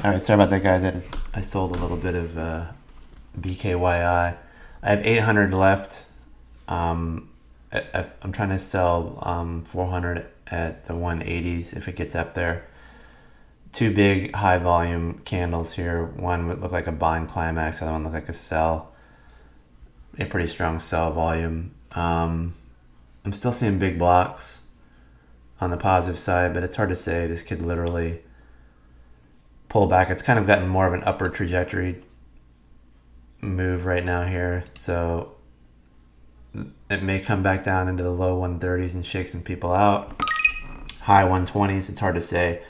All right, sorry about that, guys. I sold a little bit of BKYI. I have 800 left. I'm trying to sell 400 at the 180s if it gets up there. Two big high volume candles here. One would look like a buying climax. The other one look like a sell. A pretty strong sell volume. I'm still seeing big blocks on the positive side, but it's hard to say. This could literally pull back. It's kind of gotten more of an upward trajectory move right now here, so it may come back down into the low 130s and shake some people out. High 120s, it's hard to say,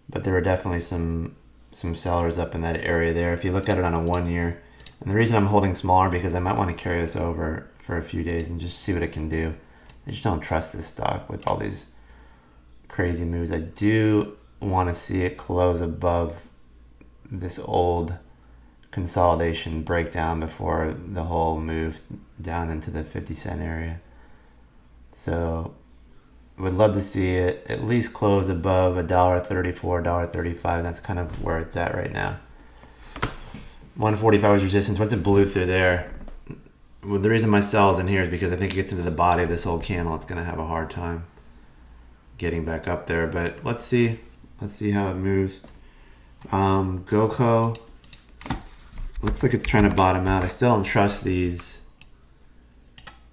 but there were definitely some sellers up in that area there. If you look at it on a 1 year, and the reason I'm holding smaller because I might want to carry this over for a few days and just see what it can do. I just don't trust this stock with all these crazy moves. I do want to see it close above this old consolidation breakdown before the whole move down into the 50-cent area. So would love to see it at least close above $1.34, $1.35. That's kind of where it's at right now. 145 was resistance. Once it blew through there, well, the reason my sell is in here is because I think it gets into the body of this old candle. It's going to have a hard time getting back up there, but let's see how it moves. GOCO looks like it's trying to bottom out. I still don't trust these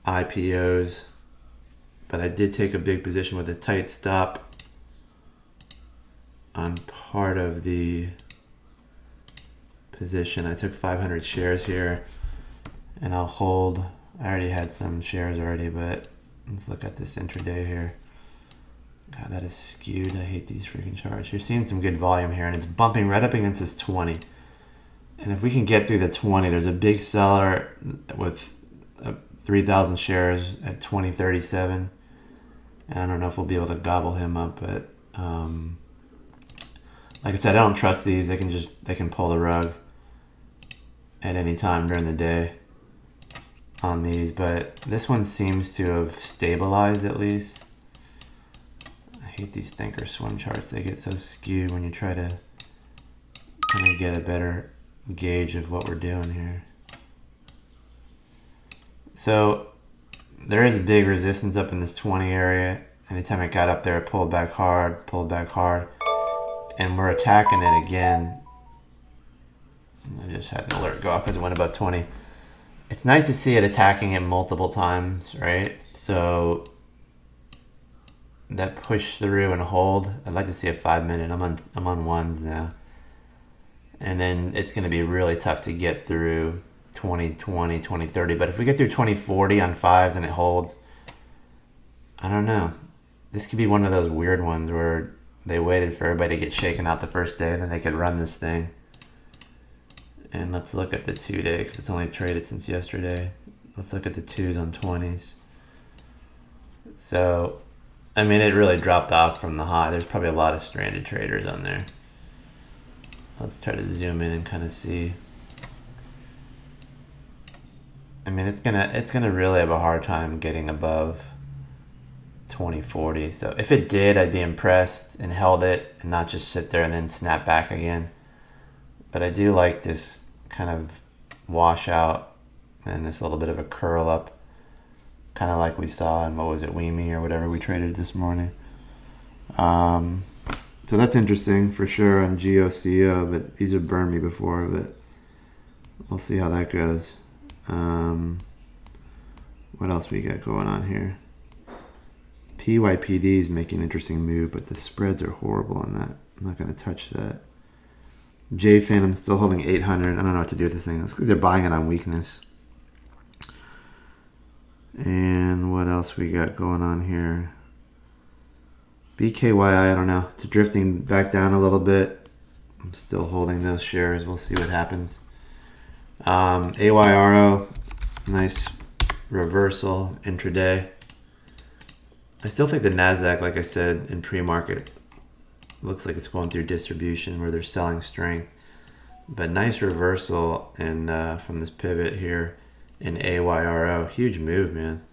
IPOs, but I did take a big position with a tight stop on part of the position. I took 500 shares here, and I'll hold. I already had some shares already, but let's look at this intraday here. God, that is skewed. I hate these freaking charts. You're seeing some good volume here, and it's bumping right up against this 20. And if we can get through the 20, there's a big seller with 3,000 shares at 20.37. And I don't know if we'll be able to gobble him up, but like I said, I don't trust these. They can pull the rug at any time during the day on these, but this one seems to have stabilized at least. I hate these thinker swim charts. They get so skewed when you try to kind of get a better gauge of what we're doing here. So there is a big resistance up in this 20 area. Anytime it got up there, it pulled back hard, and we're attacking it again. I just had an alert go off because it went above 20. It's nice to see it attacking it multiple times, right? So that push through and hold. I'd like to see a 5 minute. I'm on ones now. And then it's going to be really tough to get through 2020, 2030. But if we get through 2040 on fives and it holds, I don't know. This could be one of those weird ones where they waited for everybody to get shaken out the first day and then they could run this thing. And let's look at the 2 day because it's only traded since yesterday. Let's look at the 2s on 20s. So, I mean, it really dropped off from the high. There's probably a lot of stranded traders on there. Let's try to zoom in and kind of see. I mean, it's gonna really have a hard time getting above 2040. So if it did, I'd be impressed and held it and not just sit there and then snap back again. But I do like this kind of washout and this little bit of a curl up, kind of like we saw in, what was it, WIMI or whatever we traded this morning. So that's interesting for sure on GOCO, but these have burned me before, but we'll see how that goes. What else we got going on here? PYPD is making an interesting move, but the spreads are horrible on that. I'm not going to touch that. JFIN, I'm still holding 800. I don't know what to do with this thing. It's because they're buying it on weakness. And what else we got going on here? BKYI, I don't know. It's drifting back down a little bit. I'm still holding those shares. We'll see what happens. AYRO, nice reversal intraday. I still think the NASDAQ, like I said, in pre-market, looks like it's going through distribution where they're selling strength. But nice reversal in from this pivot here in AYRO. Huge move, man.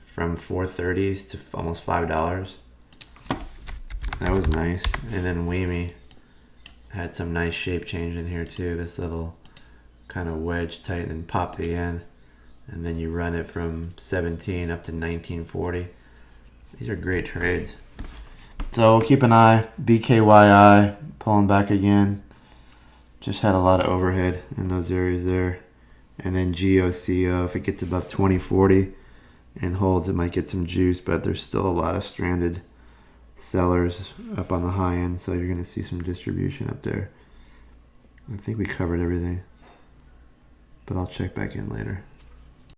From 430s to almost $5. That was nice. And then WIMI. Had some nice shape change in here too. This little kind of wedge tighten and pop the end, and then you run it from 17 up to 1940. These are great trades. So we'll keep an eye. BKYI pulling back again. Just had a lot of overhead in those areas there. And then GOCO, if it gets above 2040 and holds, it might get some juice, but there's still a lot of stranded sellers up on the high end, so you're going to see some distribution up there. I think we covered everything, but I'll check back in later.